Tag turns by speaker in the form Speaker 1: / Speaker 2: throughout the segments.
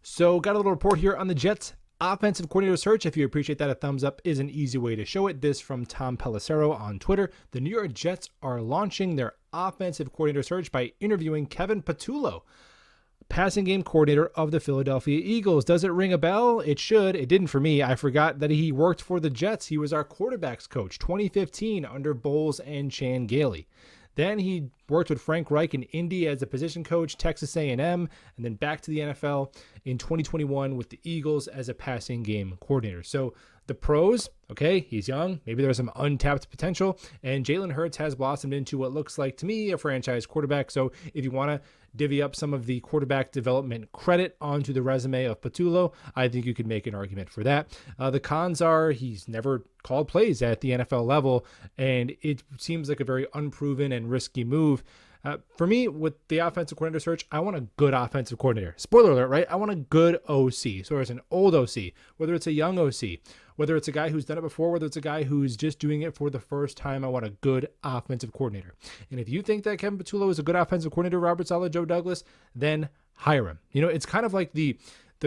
Speaker 1: So got a little report here on the Jets offensive coordinator search. If you appreciate that, a thumbs up is an easy way to show it. This from Tom Pelissero on Twitter. The New York Jets are launching their offensive coordinator search by interviewing Kevin Patullo, passing game coordinator of the Philadelphia Eagles. Does it ring a bell? It should. It didn't for me. I forgot that he worked for the Jets. He was our quarterbacks coach 2015 under Bowles and Chan Gailey. Then he worked with Frank Reich in Indy as a position coach, Texas A&M, and then back to the NFL in 2021 with the Eagles as a passing game coordinator. So the pros, okay, he's young. Maybe there's some untapped potential. And Jalen Hurts has blossomed into what looks like to me a franchise quarterback. So if you want to divvy up some of the quarterback development credit onto the resume of Patullo, I think you could make an argument for that. The cons are he's never called plays at the NFL level, and it seems like a very unproven and risky move. For me, with the offensive coordinator search, I want a good offensive coordinator. Spoiler alert, right? I want a good OC. So it's an old OC, whether it's a young OC, whether it's a guy who's done it before, whether it's a guy who's just doing it for the first time. I want a good offensive coordinator. And if you think that Kevin Patullo is a good offensive coordinator, Robert Saleh, Joe Douglas, then hire him. You know, it's kind of like the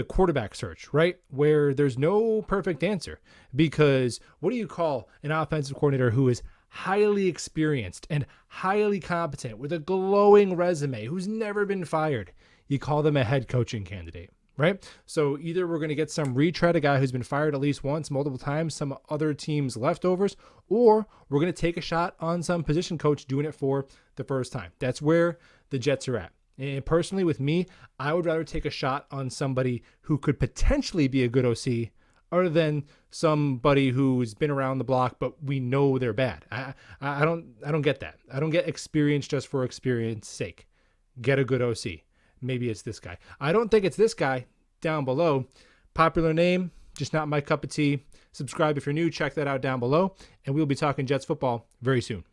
Speaker 1: quarterback search, right? Where there's no perfect answer, because what do you call an offensive coordinator who is highly experienced and highly competent with a glowing resume, who's never been fired? You call them a head coaching candidate, right? So either we're going to get some retread, a guy who's been fired at least once, multiple times, some other team's leftovers, or we're going to take a shot on some position coach doing it for the first time. That's where the Jets are at. And personally, with me, I would rather take a shot on somebody who could potentially be a good OC other than somebody who's been around the block, but we know they're bad. I don't get that. I don't get experience just for experience sake. Get a good OC. Maybe it's this guy. I don't think it's this guy down below. Popular name, just not my cup of tea. Subscribe if you're new. Check that out down below. And we'll be talking Jets football very soon.